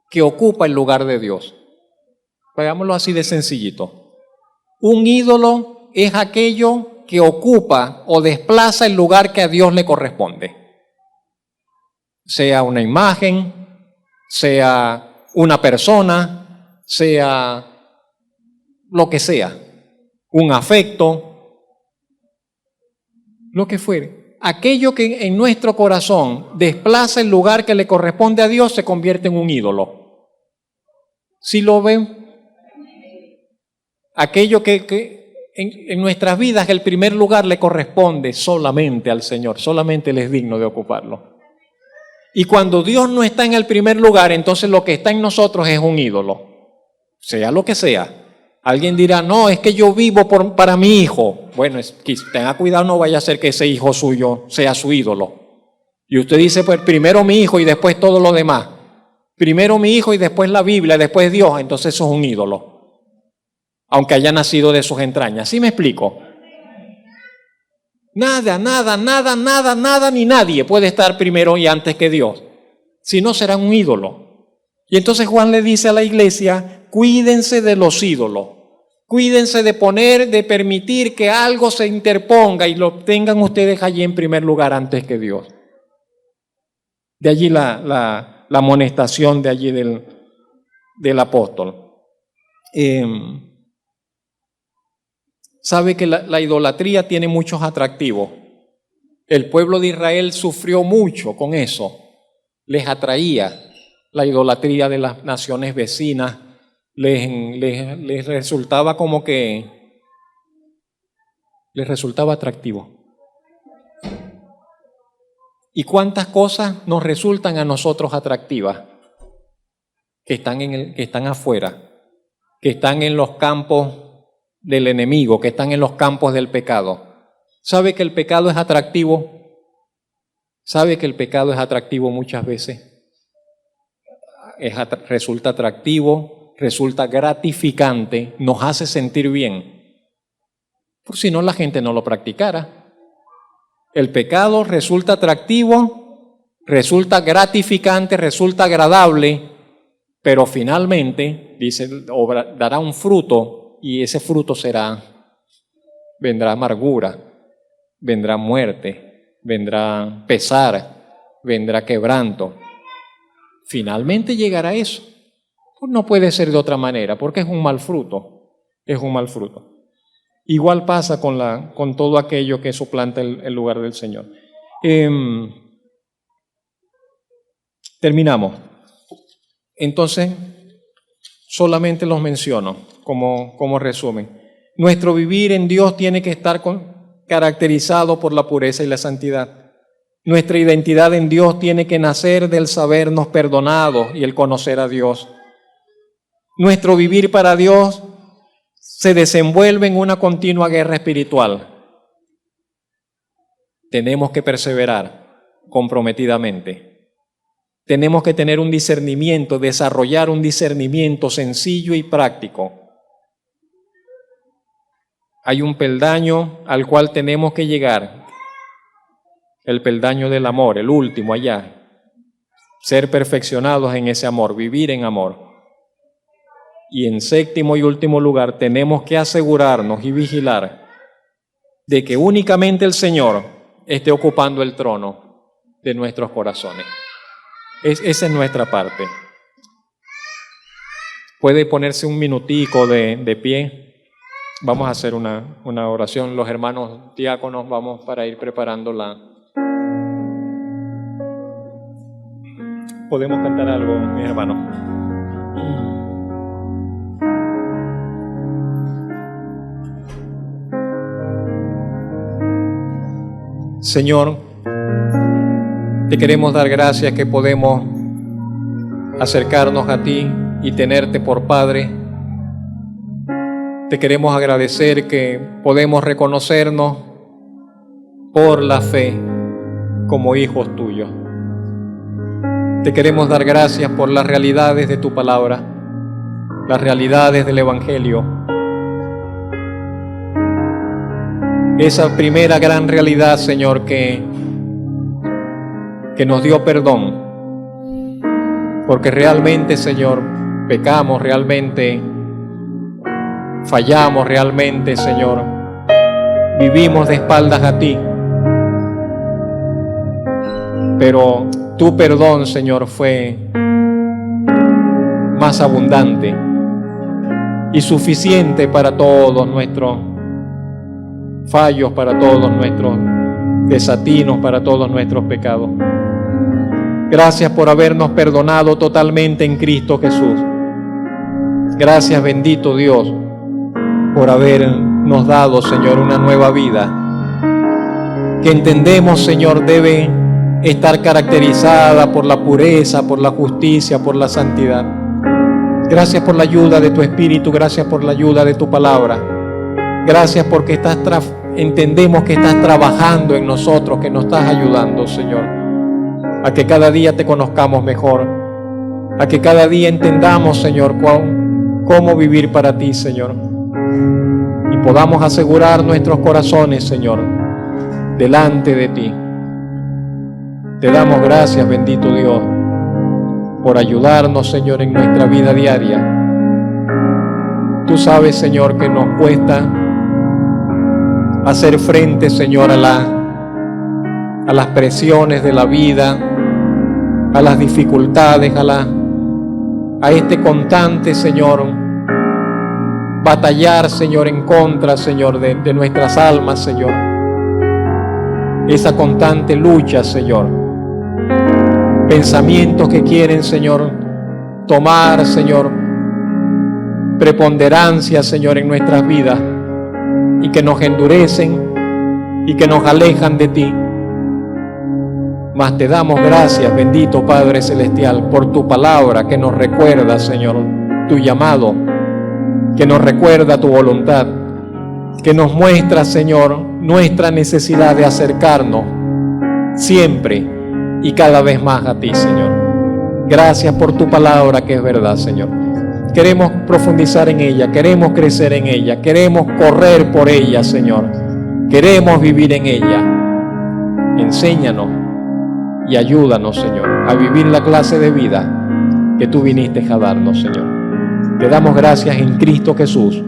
que ocupa el lugar de Dios. Hagámoslo así de sencillito. Un ídolo es aquello que ocupa o desplaza el lugar que a Dios le corresponde. Sea una imagen, sea una persona, sea lo que sea, un afecto, lo que fuere. Aquello que en nuestro corazón desplaza el lugar que le corresponde a Dios se convierte en un ídolo. ¿Sí lo ven? Aquello que en nuestras vidas el primer lugar le corresponde solamente al Señor, solamente Él es digno de ocuparlo. Y cuando Dios no está en el primer lugar, entonces lo que está en nosotros es un ídolo, sea lo que sea. Alguien dirá, no, es que yo vivo para mi hijo. Bueno, tenga cuidado, no vaya a ser que ese hijo suyo sea su ídolo. Y usted dice, pues primero mi hijo y después todo lo demás. Primero mi hijo y después la Biblia, después Dios, entonces eso es un ídolo. Aunque haya nacido de sus entrañas. ¿Sí me explico? Nada, ni nadie puede estar primero y antes que Dios. Si no, será un ídolo. Y entonces Juan le dice a la iglesia, cuídense de los ídolos. Cuídense de permitir que algo se interponga y lo tengan ustedes allí en primer lugar antes que Dios. De allí la amonestación de allí del apóstol. Sabe que la idolatría tiene muchos atractivos. El pueblo de Israel sufrió mucho con eso. Les atraía la idolatría de las naciones vecinas. Les resultaba como que les resultaba atractivo. ¿Y cuántas cosas nos resultan a nosotros atractivas? Que están afuera, que están en los campos del enemigo, que están en los campos del pecado. ¿Sabe que el pecado es atractivo? ¿Sabe que el pecado es atractivo muchas veces? Resulta atractivo, resulta gratificante, nos hace sentir bien. Por si no, la gente no lo practicara. El pecado resulta atractivo, resulta gratificante, resulta agradable, pero finalmente, dice, dará un fruto y ese fruto vendrá amargura, vendrá muerte, vendrá pesar, vendrá quebranto. Finalmente llegará eso. Pues no puede ser de otra manera, porque es un mal fruto, es un mal fruto. Igual pasa con todo aquello que suplanta el lugar del Señor. Terminamos. Entonces, solamente los menciono como resumen. Nuestro vivir en Dios tiene que estar caracterizado por la pureza y la santidad. Nuestra identidad en Dios tiene que nacer del sabernos perdonados y el conocer a Dios. Nuestro vivir para Dios se desenvuelve en una continua guerra espiritual. Tenemos que perseverar comprometidamente. Tenemos que tener un discernimiento, desarrollar un discernimiento sencillo y práctico. Hay un peldaño al cual tenemos que llegar, el peldaño del amor, el último allá. Ser perfeccionados en ese amor, vivir en amor. Y en séptimo y último lugar, tenemos que asegurarnos y vigilar de que únicamente el Señor esté ocupando el trono de nuestros corazones. Esa es nuestra parte. Puede ponerse un minutico de pie. Vamos a hacer una oración. Los hermanos diáconos vamos para ir preparándola. ¿Podemos cantar algo, mis hermanos? Señor, te queremos dar gracias que podemos acercarnos a ti y tenerte por Padre. Te queremos agradecer que podemos reconocernos por la fe como hijos tuyos. Te queremos dar gracias por las realidades de tu palabra, las realidades del Evangelio. Esa primera gran realidad, Señor, que nos dio perdón, porque realmente, Señor, pecamos, realmente fallamos, realmente, Señor, vivimos de espaldas a ti. Pero tu perdón, Señor, fue más abundante y suficiente para todos nuestros fallos, para todos nuestros desatinos, para todos nuestros pecados. Gracias por habernos perdonado totalmente en Cristo Jesús. Gracias, bendito Dios, por habernos dado, Señor, una nueva vida que entendemos, Señor, debe estar caracterizada por la pureza, por la justicia, por la santidad. Gracias por la ayuda de tu Espíritu, gracias por la ayuda de tu palabra. Gracias porque entendemos que estás trabajando en nosotros, que nos estás ayudando, Señor, a que cada día te conozcamos mejor, a que cada día entendamos, Señor, cómo vivir para ti, Señor, y podamos asegurar nuestros corazones, Señor, delante de ti. Te damos gracias, bendito Dios, por ayudarnos, Señor, en nuestra vida diaria. Tú sabes, Señor, que nos cuesta hacer frente, Señor, a las presiones de la vida, a las dificultades, a este constante, Señor, batallar, Señor, en contra, Señor, de nuestras almas, Señor. Esa constante lucha, Señor. Pensamientos que quieren, Señor, tomar, Señor, preponderancia, Señor, en nuestras vidas y que nos endurecen y que nos alejan de ti. Mas te damos gracias, bendito Padre Celestial, por tu palabra que nos recuerda, Señor, tu llamado, que nos recuerda tu voluntad, que nos muestra, Señor, nuestra necesidad de acercarnos siempre y cada vez más a ti, Señor. Gracias por tu palabra que es verdad, Señor. Queremos profundizar en ella, queremos crecer en ella, queremos correr por ella, Señor. Queremos vivir en ella. Enséñanos y ayúdanos, Señor, a vivir la clase de vida que tú viniste a darnos, Señor. Te damos gracias en Cristo Jesús,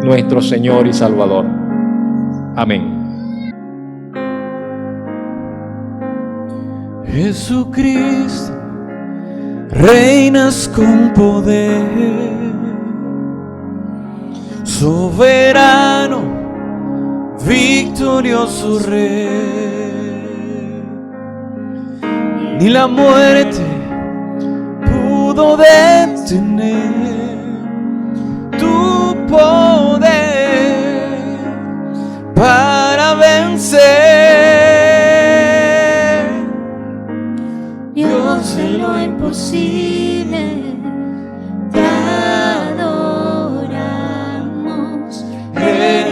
nuestro Señor y Salvador. Amén. Jesucristo, reinas con poder, soberano, victorioso Rey. Ni la muerte pudo detener tu poder para ver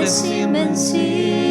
es invencible.